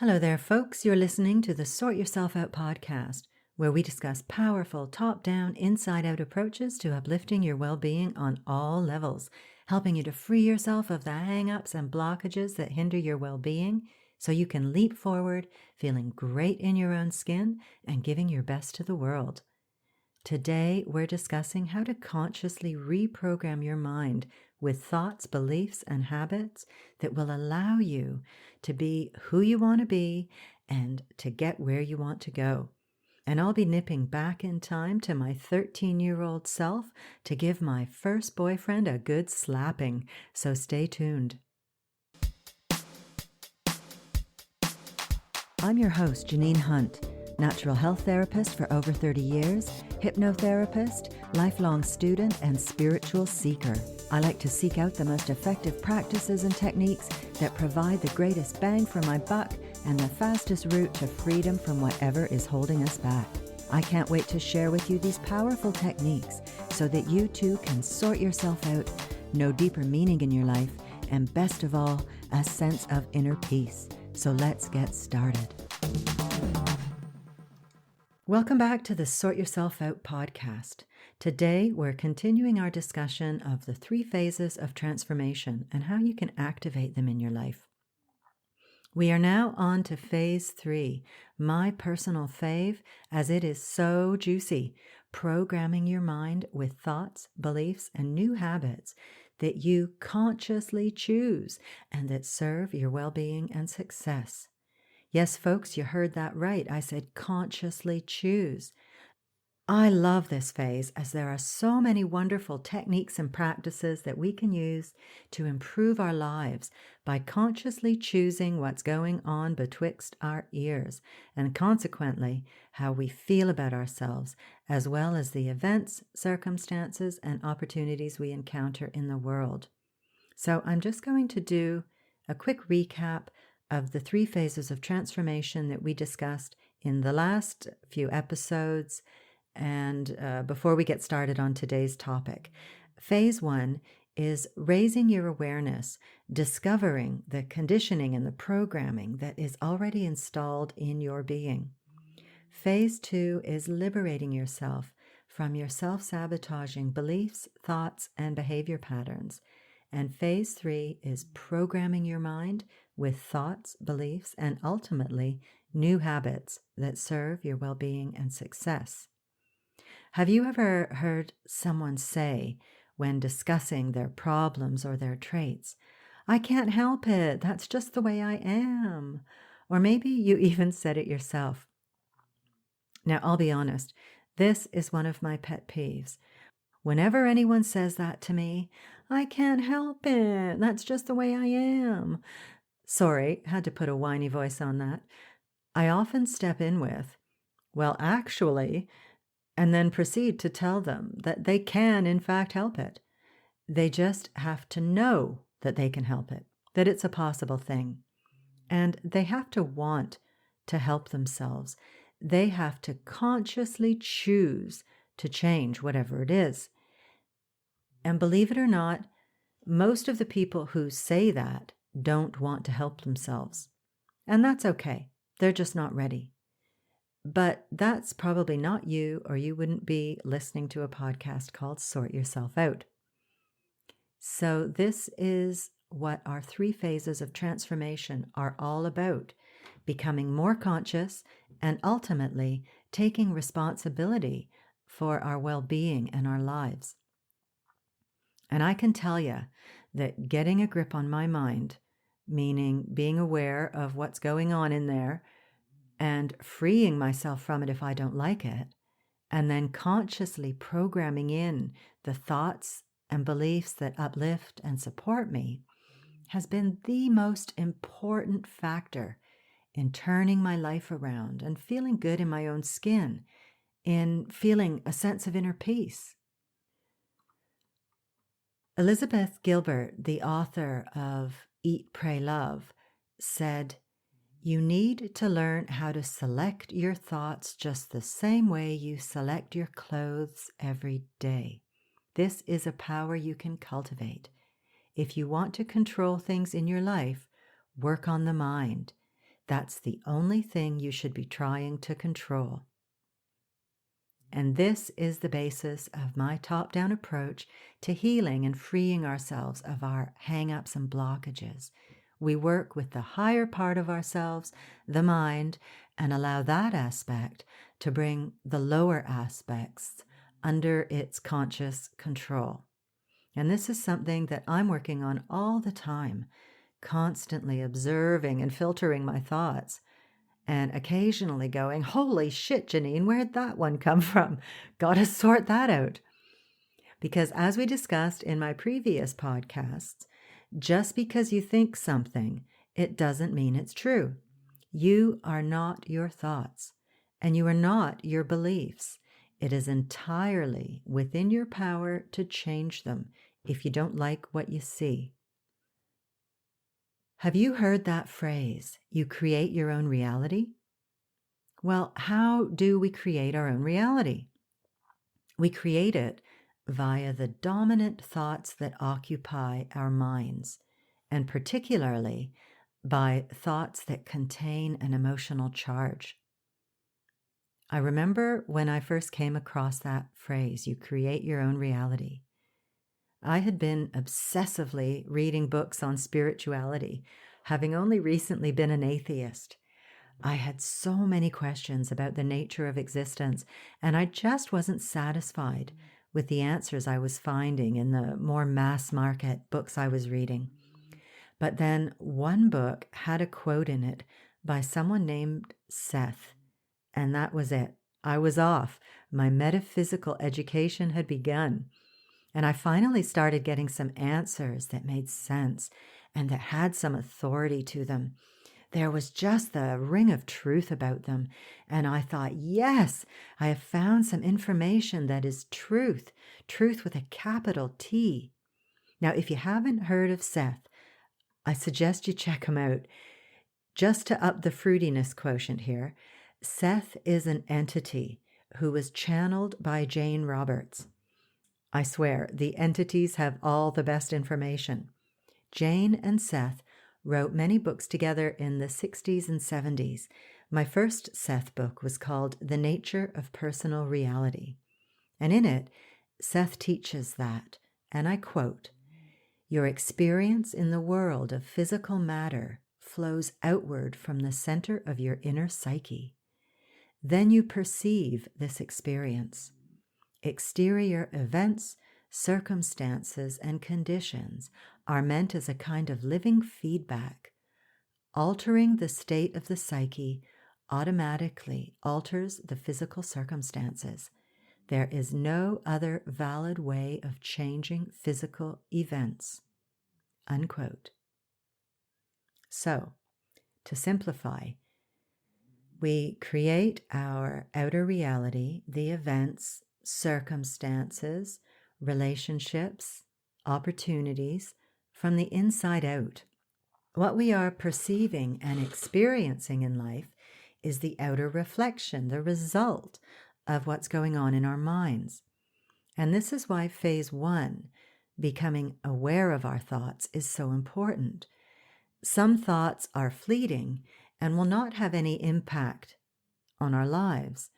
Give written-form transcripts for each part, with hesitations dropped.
Hello there, folks. You're listening to the Sort Yourself Out podcast, where we discuss powerful, top-down, inside-out approaches to uplifting your well-being on all levels, helping you to free yourself of the hang-ups and blockages that hinder your well-being so you can leap forward, feeling great in your own skin and giving your best to the world. Today, we're discussing how to consciously reprogram your mind with thoughts, beliefs, and habits that will allow you to be who you want to be and to get where you want to go. And I'll be nipping back in time to my 13-year-old self to give my first boyfriend a good slapping, so stay tuned. I'm your host, Janine Hunt, natural health therapist for over 30 years, hypnotherapist, lifelong student, and spiritual seeker. I like to seek out the most effective practices and techniques that provide the greatest bang for my buck and the fastest route to freedom from whatever is holding us back. I can't wait to share with you these powerful techniques so that you too can sort yourself out, know deeper meaning in your life, and best of all, a sense of inner peace. So let's get started. Welcome back to the Sort Yourself Out podcast. Today, we're continuing our discussion of the 3 phases of transformation and how you can activate them in your life. We are now on to phase 3, my personal fave, as it is so juicy, programming your mind with thoughts, beliefs, and new habits that you consciously choose and that serve your well-being and success. Yes, folks, you heard that right. I said consciously choose. I love this phase as there are so many wonderful techniques and practices that we can use to improve our lives by consciously choosing what's going on betwixt our ears and consequently how we feel about ourselves, as well as the events, circumstances, and opportunities we encounter in the world. So I'm just going to do a quick recap of the 3 phases of transformation that we discussed in the last few episodes and before we get started on today's topic. Phase 1 is raising your awareness, discovering the conditioning and the programming that is already installed in your being. Phase 2 is liberating yourself from your self-sabotaging beliefs, thoughts, and behavior patterns. And phase 3 is programming your mind with thoughts, beliefs, and ultimately new habits that serve your well-being and success. Have you ever heard someone say when discussing their problems or their traits, "I can't help it, that's just the way I am"? Or maybe you even said it yourself. Now, I'll be honest, this is one of my pet peeves. Whenever anyone says that to me, "I can't help it, that's just the way I am." Sorry, had to put a whiny voice on that. I often step in with, "Well, actually," and then proceed to tell them that they can, in fact, help it. They just have to know that they can help it, that it's a possible thing. And they have to want to help themselves. They have to consciously choose to change whatever it is. And believe it or not, most of the people who say that don't want to help themselves. And that's okay. They're just not ready. But that's probably not you, or you wouldn't be listening to a podcast called Sort Yourself Out. So this is what our 3 phases of transformation are all about: becoming more conscious and ultimately taking responsibility for our well-being and our lives. And I can tell you that getting a grip on my mind, meaning being aware of what's going on in there and freeing myself from it if I don't like it, and then consciously programming in the thoughts and beliefs that uplift and support me, has been the most important factor in turning my life around and feeling good in my own skin, in feeling a sense of inner peace. Elizabeth Gilbert, the author of Eat, Pray, Love, said, "You need to learn how to select your thoughts just the same way you select your clothes every day. This is a power you can cultivate. If you want to control things in your life, work on the mind. That's the only thing you should be trying to control. And this is the basis of my top-down approach to healing and freeing ourselves of our hang-ups and blockages. We work with the higher part of ourselves, the mind, and allow that aspect to bring the lower aspects under its conscious control. And this is something that I'm working on all the time, constantly observing and filtering my thoughts, and occasionally going, holy shit, Janine, where'd that one come from? Gotta sort that out. Because as we discussed in my previous podcasts, just because you think something, it doesn't mean it's true. You are not your thoughts, and you are not your beliefs. It is entirely within your power to change them if you don't like what you see. Have you heard that phrase, you create your own reality? Well, how do we create our own reality? We create it via the dominant thoughts that occupy our minds, and particularly by thoughts that contain an emotional charge. I remember when I first came across that phrase, you create your own reality. I had been obsessively reading books on spirituality, having only recently been an atheist. I had so many questions about the nature of existence, and I just wasn't satisfied with the answers I was finding in the more mass market books I was reading. But then one book had a quote in it by someone named Seth, and that was it. I was off. My metaphysical education had begun. And I finally started getting some answers that made sense and that had some authority to them. There was just the ring of truth about them. And I thought, yes, I have found some information that is truth, truth with a capital T. Now, if you haven't heard of Seth, I suggest you check him out. Just to up the fruitiness quotient here, Seth is an entity who was channeled by Jane Roberts. I swear, the entities have all the best information. Jane and Seth wrote many books together in the 60s and 70s. My first Seth book was called The Nature of Personal Reality. And in it, Seth teaches that, and I quote, "Your experience in the world of physical matter flows outward from the center of your inner psyche. Then you perceive this experience. Exterior events, circumstances, and conditions are meant as a kind of living feedback. Altering the state of the psyche automatically alters the physical circumstances. There is no other valid way of changing physical events." Unquote. So, to simplify, we create our outer reality, the events, circumstances, relationships, opportunities, from the inside out. What we are perceiving and experiencing in life is the outer reflection, the result of what's going on in our minds. And this is why phase 1, becoming aware of our thoughts, is so important. Some thoughts are fleeting and will not have any impact on our lives.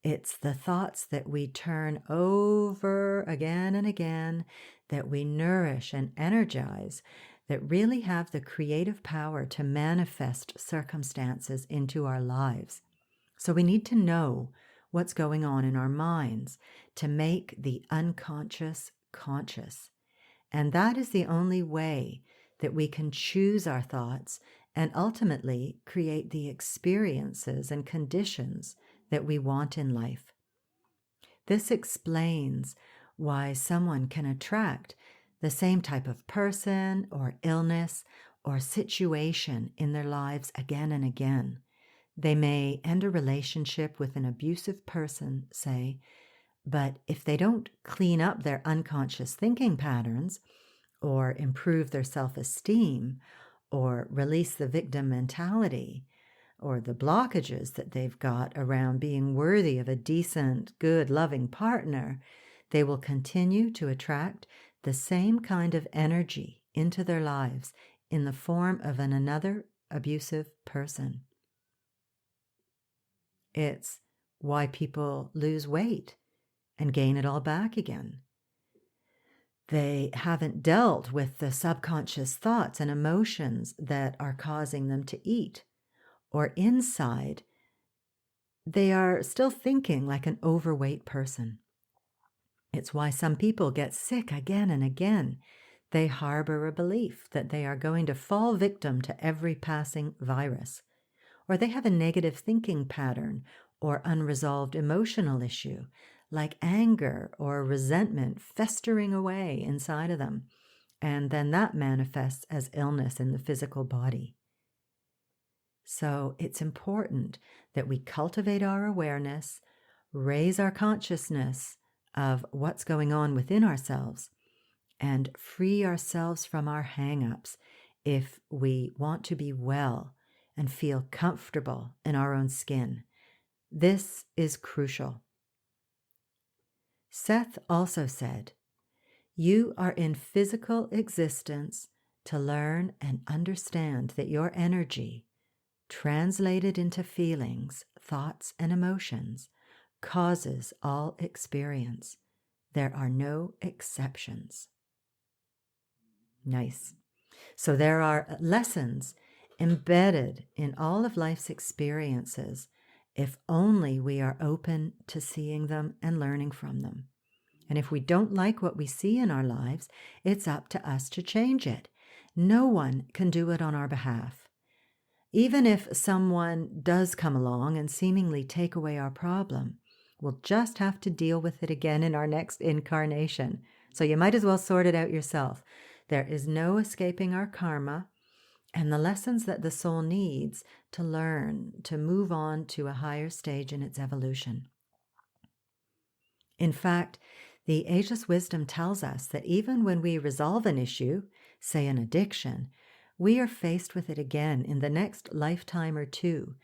It's the thoughts that we turn over again and again, that we nourish and energize, that really have the creative power to manifest circumstances into our lives. So we need to know what's going on in our minds to make the unconscious conscious. And that is the only way that we can choose our thoughts and ultimately create the experiences and conditions that we want in life. This explains why someone can attract the same type of person or illness or situation in their lives again and again. They may end a relationship with an abusive person, say, but if they don't clean up their unconscious thinking patterns or improve their self-esteem or release the victim mentality or the blockages that they've got around being worthy of a decent, good, loving partner, they will continue to attract the same kind of energy into their lives in the form of another abusive person. It's why people lose weight and gain it all back again. They haven't dealt with the subconscious thoughts and emotions that are causing them to eat. Or inside, they are still thinking like an overweight person. It's why some people get sick again and again. They harbor a belief that they are going to fall victim to every passing virus. Or they have a negative thinking pattern or unresolved emotional issue, like anger or resentment festering away inside of them. And then that manifests as illness in the physical body. So it's important that we cultivate our awareness, raise our consciousness of what's going on within ourselves, and free ourselves from our hang-ups if we want to be well and feel comfortable in our own skin. This is crucial. Seth also said, "You are in physical existence to learn and understand that your energy, translated into feelings, thoughts, and emotions, causes all experience. There are no exceptions." Nice. So there are lessons embedded in all of life's experiences if only we are open to seeing them and learning from them. And if we don't like what we see in our lives, it's up to us to change it. No one can do it on our behalf. Even if someone does come along and seemingly take away our problem, we'll just have to deal with it again in our next incarnation. So you might as well sort it out yourself. There is no escaping our karma and the lessons that the soul needs to learn to move on to a higher stage in its evolution. In fact, the ageless wisdom tells us that even when we resolve an issue, say an addiction, we are faced with it again in the next lifetime or two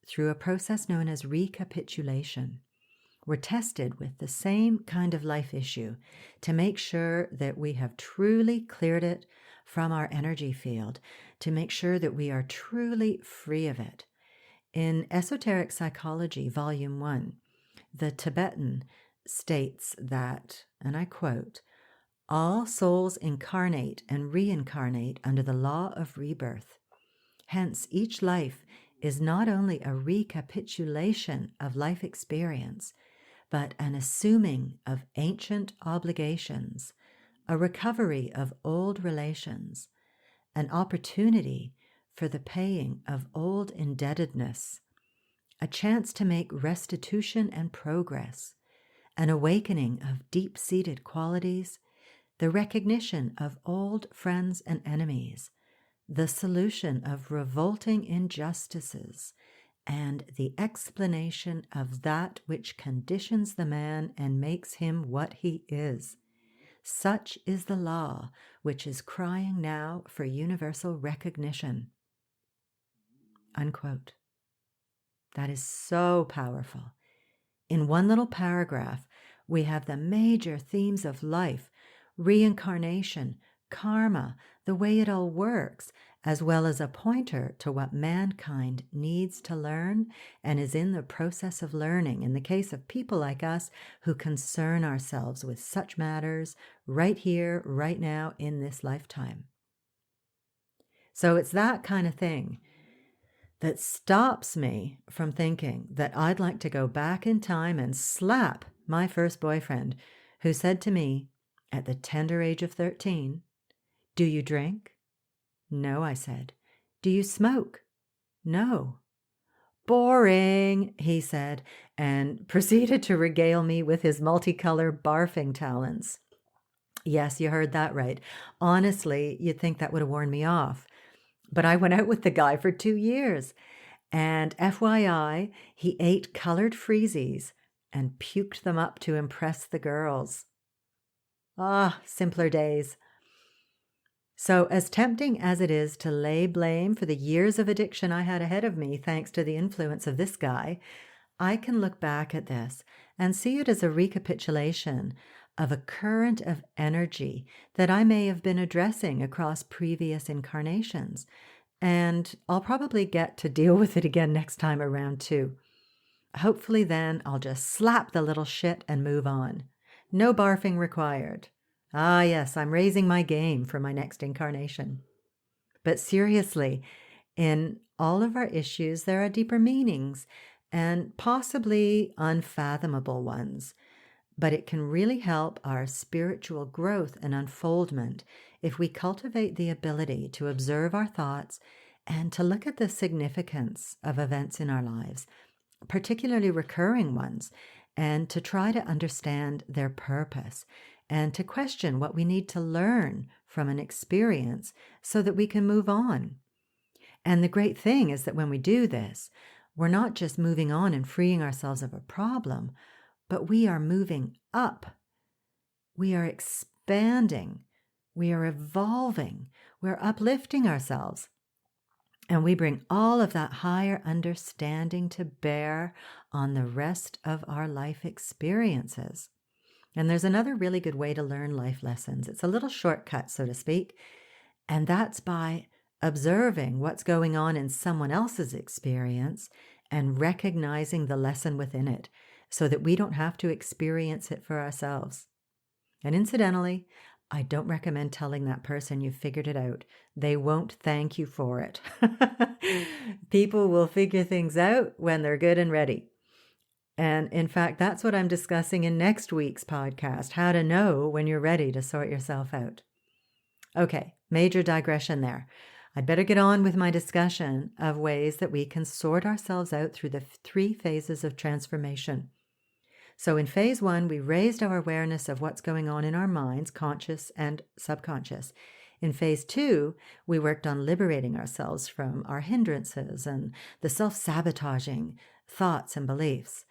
through a process known as recapitulation. We're tested with the same kind of life issue to make sure that we have truly cleared it from our energy field, to make sure that we are truly free of it. In Esoteric Psychology, Volume 1, the Tibetan states that, and I quote, "All souls incarnate and reincarnate under the law of rebirth. Hence, each life is not only a recapitulation of life experience, but an assuming of ancient obligations, a recovery of old relations, an opportunity for the paying of old indebtedness, a chance to make restitution and progress, an awakening of deep-seated qualities, the recognition of old friends and enemies, the solution of revolting injustices, and the explanation of that which conditions the man and makes him what he is. Such is the law which is crying now for universal recognition." Unquote. That is so powerful. In one little paragraph, we have the major themes of life, reincarnation, karma, the way it all works, as well as a pointer to what mankind needs to learn and is in the process of learning in the case of people like us who concern ourselves with such matters right here, right now, in this lifetime. So it's that kind of thing that stops me from thinking that I'd like to go back in time and slap my first boyfriend who said to me at the tender age of 13, "Do you drink?" "No," I said. "Do you smoke?" "No." "Boring," he said, and proceeded to regale me with his multicolor barfing talents. Yes, you heard that right. Honestly, you'd think that would have worn me off. But I went out with the guy for 2 years. And FYI, he ate colored freezies and puked them up to impress the girls. Ah, simpler days. So as tempting as it is to lay blame for the years of addiction I had ahead of me, thanks to the influence of this guy, I can look back at this and see it as a recapitulation of a current of energy that I may have been addressing across previous incarnations. And I'll probably get to deal with it again next time around too. Hopefully then I'll just slap the little shit and move on. No barfing required. Ah, yes, I'm raising my game for my next incarnation. But seriously, in all of our issues, there are deeper meanings and possibly unfathomable ones. But it can really help our spiritual growth and unfoldment if we cultivate the ability to observe our thoughts and to look at the significance of events in our lives, particularly recurring ones, and to try to understand their purpose and to question what we need to learn from an experience so that we can move on. And the great thing is that when we do this, we're not just moving on and freeing ourselves of a problem, but we are moving up. We are expanding. We are evolving. We're uplifting ourselves. And we bring all of that higher understanding to bear on the rest of our life experiences. And there's another really good way to learn life lessons. It's a little shortcut, so to speak, and that's by observing what's going on in someone else's experience and recognizing the lesson within it so that we don't have to experience it for ourselves. And incidentally, I don't recommend telling that person you figured it out. They won't thank you for it. People will figure things out when they're good and ready. And in fact, that's what I'm discussing in next week's podcast, how to know when you're ready to sort yourself out. Okay, major digression there. I'd better get on with my discussion of ways that we can sort ourselves out through the 3 phases of transformation. So in phase 1, we raised our awareness of what's going on in our minds, conscious and subconscious. In phase 2, we worked on liberating ourselves from our hindrances and the self-sabotaging thoughts and beliefs.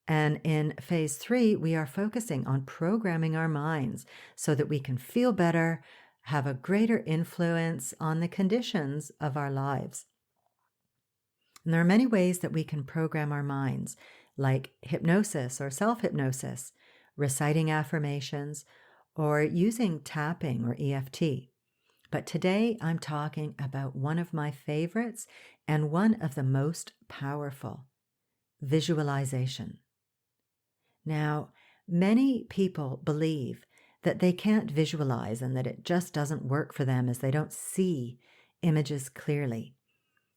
And in phase 3, we are focusing on programming our minds so that we can feel better, have a greater influence on the conditions of our lives. And there are many ways that we can program our minds, like hypnosis or self-hypnosis, reciting affirmations, or using tapping or EFT. But today I'm talking about one of my favorites and one of the most powerful, visualization. Now, many people believe that they can't visualize and that it just doesn't work for them as they don't see images clearly.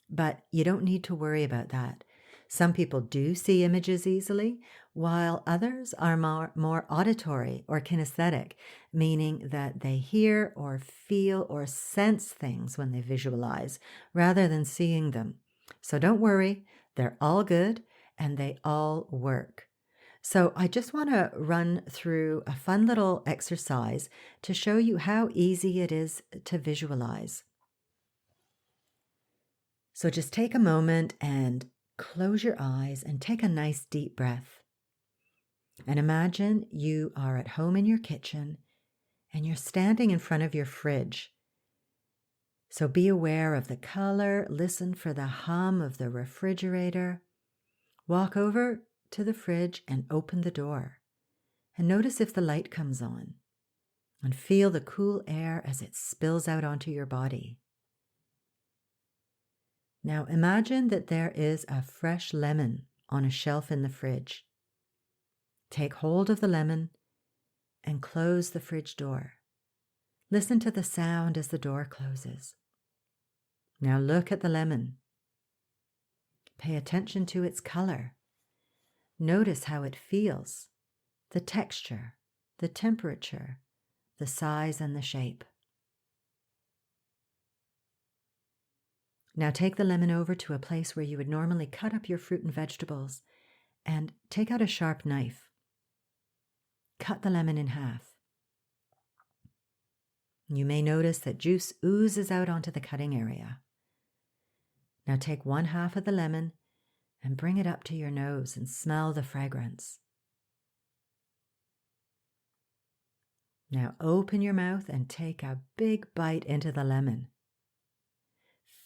But you don't need to worry about that. Some people do see images easily, while others are more auditory or kinesthetic, meaning that they hear or feel or sense things when they visualize rather than seeing them. So don't worry, they're all good and they all work. So I just want to run through a fun little exercise to show you how easy it is to visualize. So just take a moment and close your eyes and take a nice deep breath. And imagine you are at home in your kitchen and you're standing in front of your fridge. So be aware of the color, listen for the hum of the refrigerator. Walk over to the fridge and open the door. And notice if the light comes on. And feel the cool air as it spills out onto your body. Now imagine that there is a fresh lemon on a shelf in the fridge. Take hold of the lemon and close the fridge door. Listen to the sound as the door closes. Now look at the lemon. Pay attention to its color. Notice how it feels, the texture, the temperature, the size and the shape. Now take the lemon over to a place where you would normally cut up your fruit and vegetables and take out a sharp knife. Cut the lemon in half. You may notice that juice oozes out onto the cutting area. Now take 1/2 of the lemon and bring it up to your nose and smell the fragrance. Now open your mouth and take a big bite into the lemon.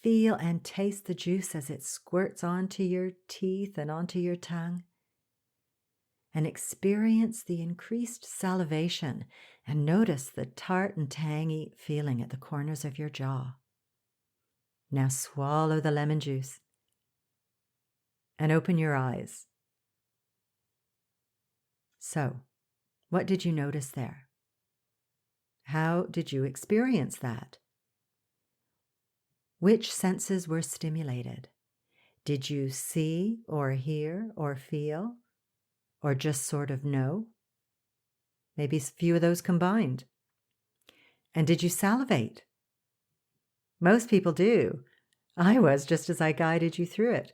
Feel and taste the juice as it squirts onto your teeth and onto your tongue. And experience the increased salivation and notice the tart and tangy feeling at the corners of your jaw. Now swallow the lemon juice and open your eyes. So, what did you notice there? How did you experience that? Which senses were stimulated? Did you see or hear or feel, or just sort of know? Maybe a few of those combined. And did you salivate? Most people do. I was, just as I guided you through it.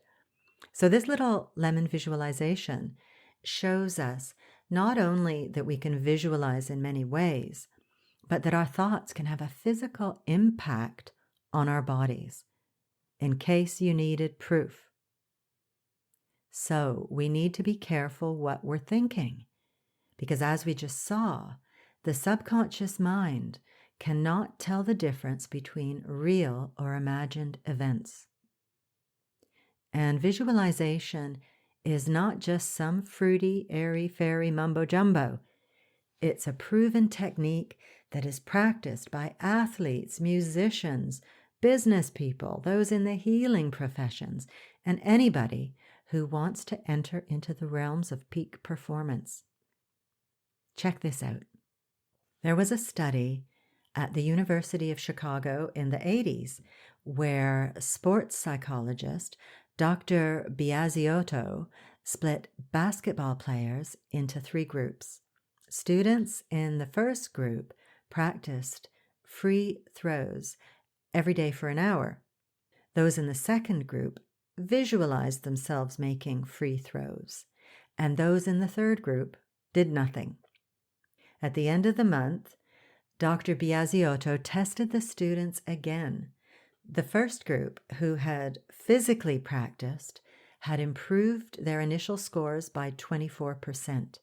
So this little lemon visualization shows us not only that we can visualize in many ways, but that our thoughts can have a physical impact on our bodies, in case you needed proof. So we need to be careful what we're thinking, because as we just saw, the subconscious mind cannot tell the difference between real or imagined events. And visualization is not just some fruity, airy-fairy mumbo-jumbo. It's a proven technique that is practiced by athletes, musicians, business people, those in the healing professions, and anybody who wants to enter into the realms of peak performance. Check this out. There was a study at the University of Chicago in the 80s where sports psychologist Dr. Biasiotto split basketball players into 3 groups. Students in the first group practiced free throws every day for an hour. Those in the second group visualized themselves making free throws, and those in the third group did nothing. At the end of the month, Dr. Biasiotto tested the students again. The first group, who had physically practiced, had improved their initial scores by 24%.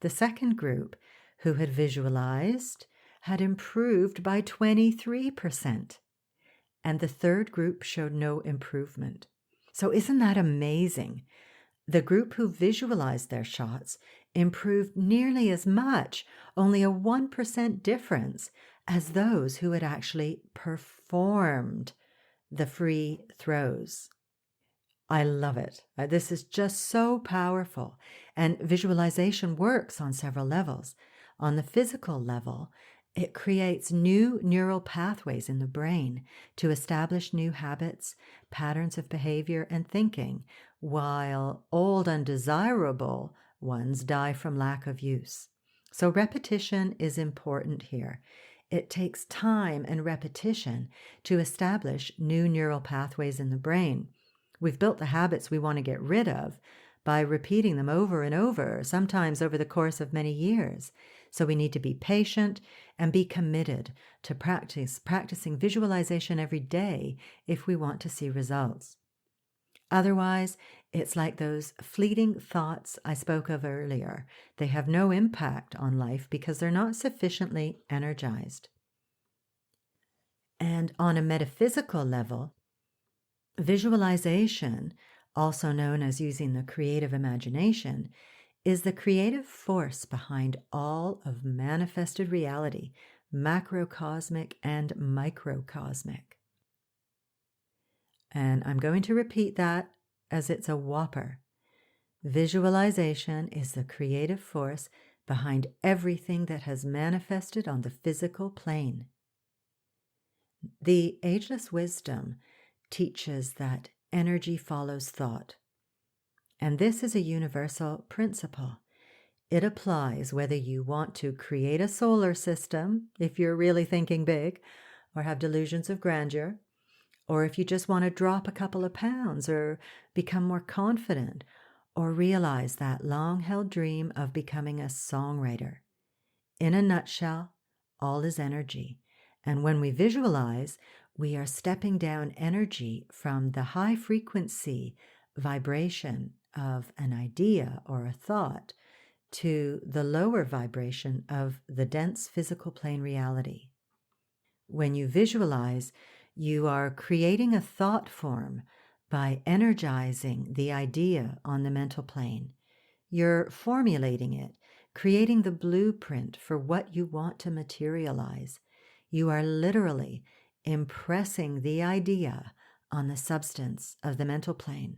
The second group, who had visualized, had improved by 23%. And the third group showed no improvement. So isn't that amazing? The group who visualized their shots improved nearly as much, only a 1% difference, as those who had actually performed the free throws. I love it. This is just so powerful. And visualization works on several levels. On the physical level, it creates new neural pathways in the brain to establish new habits, patterns of behavior and thinking, while old undesirable ones die from lack of use. So repetition is important here. It takes time and repetition to establish new neural pathways in the brain. We've built the habits we want to get rid of by repeating them over and over, sometimes over the course of many years. So we need to be patient and be committed to practicing visualization every day if we want to see results. Otherwise, it's like those fleeting thoughts I spoke of earlier. They have no impact on life because they're not sufficiently energized. And on a metaphysical level, visualization, also known as using the creative imagination, is the creative force behind all of manifested reality, macrocosmic and microcosmic. And I'm going to repeat that as it's a whopper. Visualization is the creative force behind everything that has manifested on the physical plane. The ageless wisdom teaches that energy follows thought. And this is a universal principle. It applies whether you want to create a solar system, if you're really thinking big, or have delusions of grandeur, or if you just want to drop a couple of pounds or become more confident, or realize that long-held dream of becoming a songwriter. In a nutshell, all is energy. And when we visualize, we are stepping down energy from the high frequency vibration of an idea or a thought to the lower vibration of the dense physical plane reality. When you visualize, you are creating a thought form by energizing the idea on the mental plane. You're formulating it, creating the blueprint for what you want to materialize. You are literally impressing the idea on the substance of the mental plane.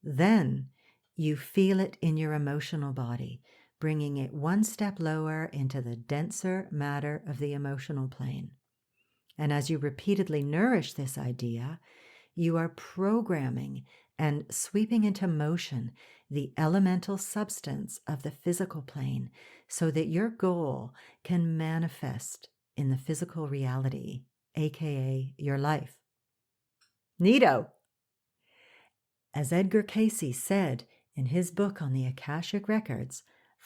Then you feel it in your emotional body bringing it one step lower into the denser matter of the emotional plane. And as you repeatedly nourish this idea, you are programming and sweeping into motion the elemental substance of the physical plane so that your goal can manifest in the physical reality, aka your life. Neato! As Edgar Cayce said in his book on the Akashic Records,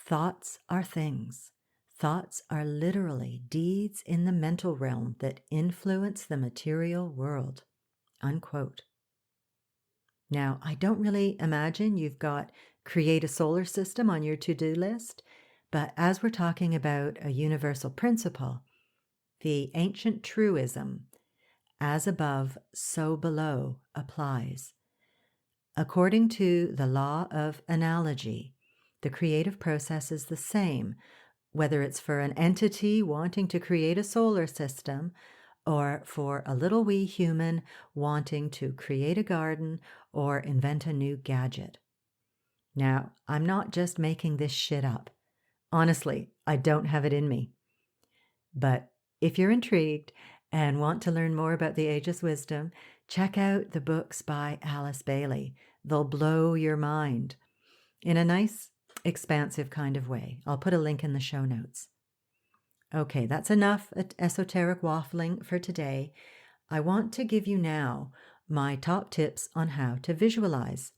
thoughts are things. Thoughts are literally deeds in the mental realm that influence the material world. Unquote. Now, I don't really imagine you've got create a solar system on your to-do list, but as we're talking about a universal principle, the ancient truism, as above, so below, applies. According to the law of analogy, the creative process is the same, whether it's for an entity wanting to create a solar system or for a little wee human wanting to create a garden or invent a new gadget. Now, I'm not just making this shit up. Honestly, I don't have it in me. But if you're intrigued and want to learn more about the ageless wisdom, check out the books by Alice Bailey. They'll blow your mind in a nice, expansive kind of way. I'll put a link in the show notes. Okay, that's enough esoteric waffling for today. I want to give you now my top tips on how to visualize.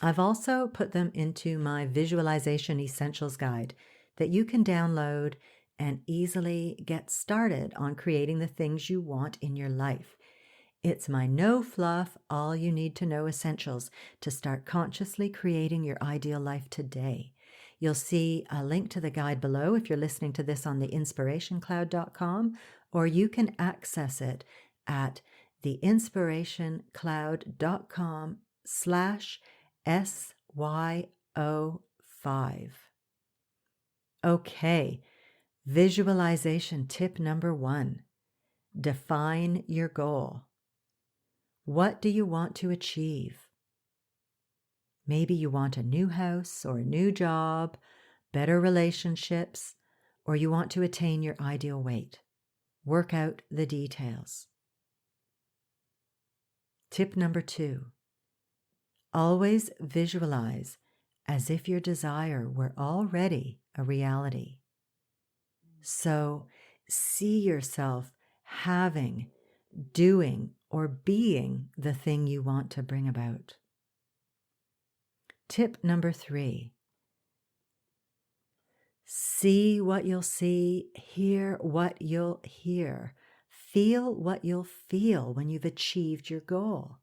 I've also put them into my Visualization Essentials Guide that you can download and easily get started on creating the things you want in your life. It's my no fluff, all you need to know essentials to start consciously creating your ideal life today. You'll see a link to the guide below if you're listening to this on the inspirationcloud.com, or you can access it at theinspirationcloud.com/SYO5. Okay, visualization tip number 1. Define your goal. What do you want to achieve? Maybe you want a new house or a new job, better relationships, or you want to attain your ideal weight. Work out the details. Tip number 2. Always visualize as if your desire were already a reality. So see yourself having, doing, or being the thing you want to bring about. Tip number 3. See what you'll see, hear what you'll hear, feel what you'll feel when you've achieved your goal.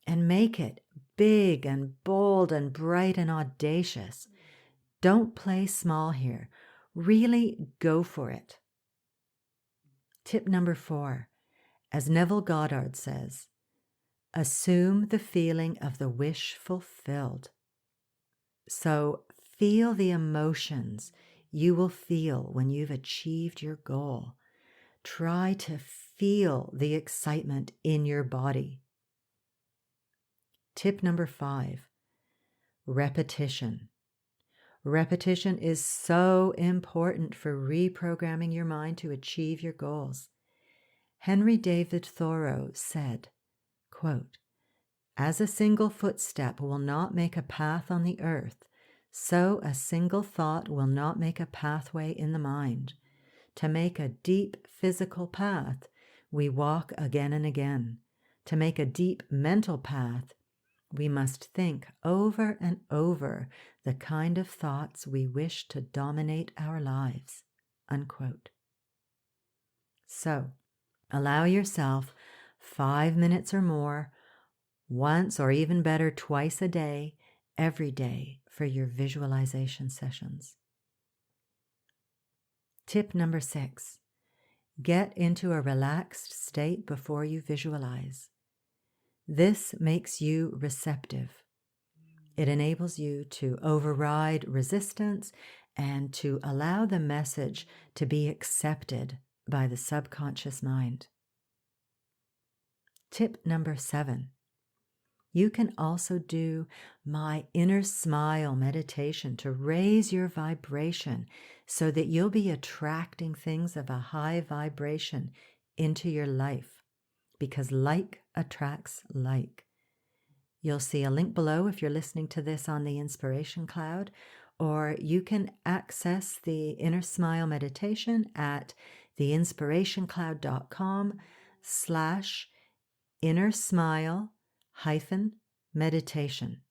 And make it big and bold and bright and audacious. Don't play small here. Really go for it. Tip number 4. As Neville Goddard says, assume the feeling of the wish fulfilled. So feel the emotions you will feel when you've achieved your goal. Try to feel the excitement in your body. Tip number 5. Repetition. Repetition is so important for reprogramming your mind to achieve your goals. Henry David Thoreau said, quote, "As a single footstep will not make a path on the earth, so a single thought will not make a pathway in the mind. To make a deep physical path, we walk again and again. To make a deep mental path, we must think over and over the kind of thoughts we wish to dominate our lives." Unquote. So, allow yourself 5 minutes or more, once or even better twice a day, every day for your visualization sessions. Tip number 6. Get into a relaxed state before you visualize. This makes you receptive. It enables you to override resistance and to allow the message to be accepted by the subconscious mind. Tip number 7. You can also do my inner smile meditation to raise your vibration so that you'll be attracting things of a high vibration into your life, because like attracts like. You'll see a link below if you're listening to this on the Inspiration Cloud, or you can access the Inner Smile meditation at theinspirationcloud.com/inner smile meditation.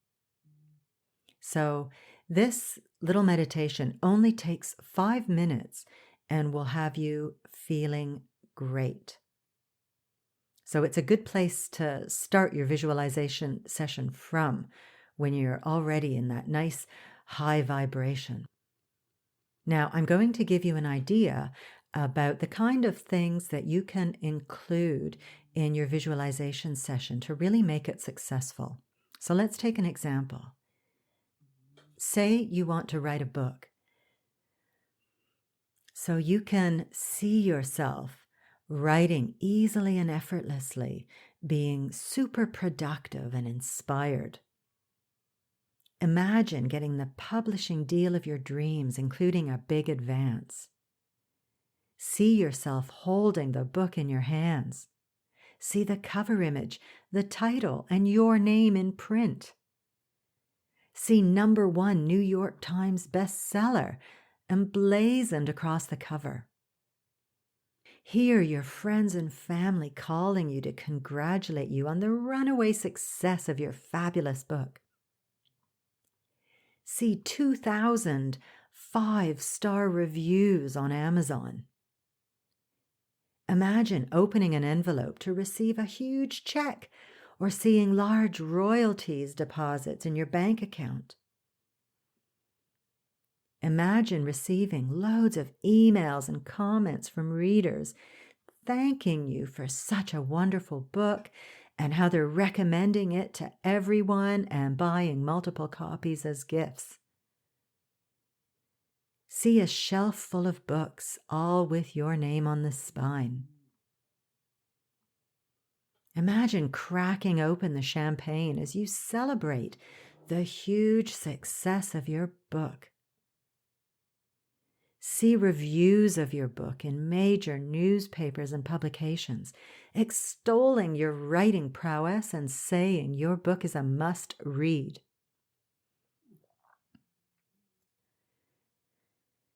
So this little meditation only takes 5 minutes and will have you feeling great. So it's a good place to start your visualization session from when you're already in that nice high vibration. Now, I'm going to give you an idea about the kind of things that you can include in your visualization session to really make it successful. So let's take an example. Say you want to write a book. So you can see yourself writing easily and effortlessly, being super productive and inspired. Imagine getting the publishing deal of your dreams, including a big advance. See yourself holding the book in your hands. See the cover image, the title, and your name in print. See #1 New York Times bestseller emblazoned across the cover. Hear your friends and family calling you to congratulate you on the runaway success of your fabulous book. See 2,000 5-star reviews on Amazon. Imagine opening an envelope to receive a huge check or seeing large royalties deposits in your bank account. Imagine receiving loads of emails and comments from readers thanking you for such a wonderful book and how they're recommending it to everyone and buying multiple copies as gifts. See a shelf full of books, all with your name on the spine. Imagine cracking open the champagne as you celebrate the huge success of your book. See reviews of your book in major newspapers and publications, extolling your writing prowess and saying your book is a must-read.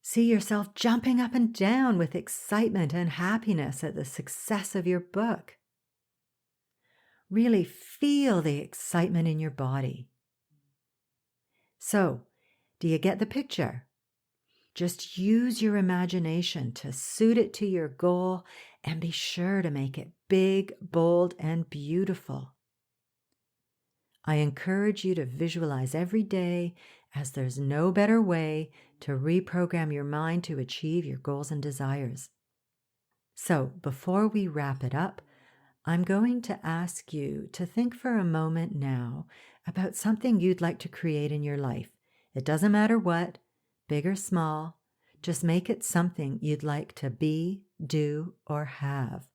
See yourself jumping up and down with excitement and happiness at the success of your book. Really feel the excitement in your body. So, do you get the picture? Just use your imagination to suit it to your goal and be sure to make it big, bold, and beautiful. I encourage you to visualize every day, as there's no better way to reprogram your mind to achieve your goals and desires. So, before we wrap it up, I'm going to ask you to think for a moment now about something you'd like to create in your life. It doesn't matter what, big or small, just make it something you'd like to be, do, or have.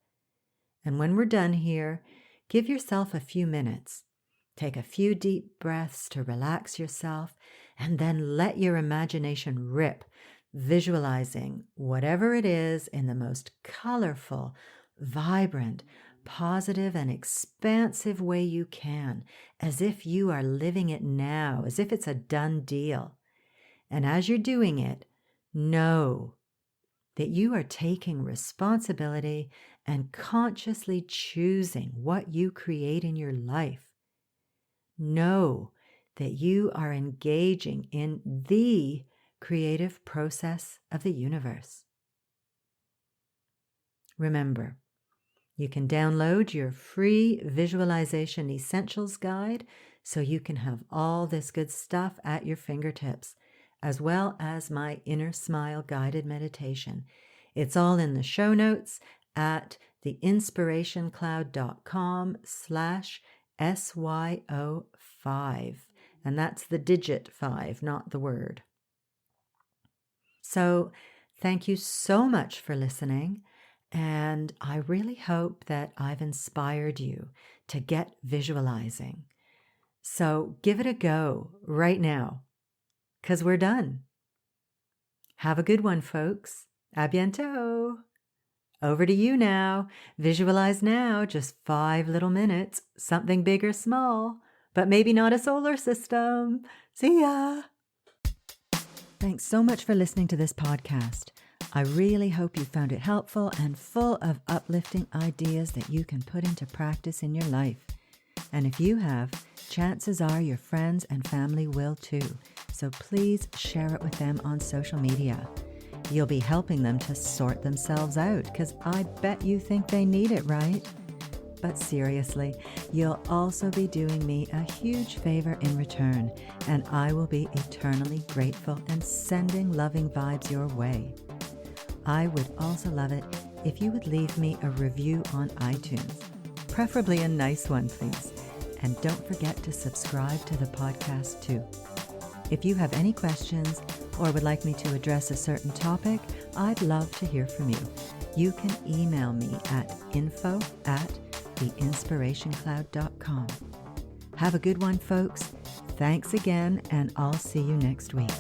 And when we're done here, give yourself a few minutes. Take a few deep breaths to relax yourself, and then let your imagination rip, visualizing whatever it is in the most colorful, vibrant, positive, and expansive way you can, as if you are living it now, as if it's a done deal. And as you're doing it, know that you are taking responsibility and consciously choosing what you create in your life. Know that you are engaging in the creative process of the universe. Remember, you can download your free Visualization Essentials Guide so you can have all this good stuff at your fingertips, as well as my Inner Smile guided meditation. It's all in the show notes at theinspirationcloud.com/SYO5. And that's the digit 5, not the word. So thank you so much for listening. And I really hope that I've inspired you to get visualizing. So give it a go right now, because we're done. Have a good one, folks. À bientôt. Over to you now. Visualize now, just 5 little minutes, something big or small, but maybe not a solar system. See ya. Thanks so much for listening to this podcast. I really hope you found it helpful and full of uplifting ideas that you can put into practice in your life. And if you have, chances are your friends and family will too. So please share it with them on social media. You'll be helping them to sort themselves out, because I bet you think they need it, right? But seriously, you'll also be doing me a huge favor in return, and I will be eternally grateful and sending loving vibes your way. I would also love it if you would leave me a review on iTunes, preferably a nice one, please. And don't forget to subscribe to the podcast too. If you have any questions or would like me to address a certain topic, I'd love to hear from you. You can email me at info@theinspirationcloud.com. Have a good one, folks. Thanks again, and I'll see you next week.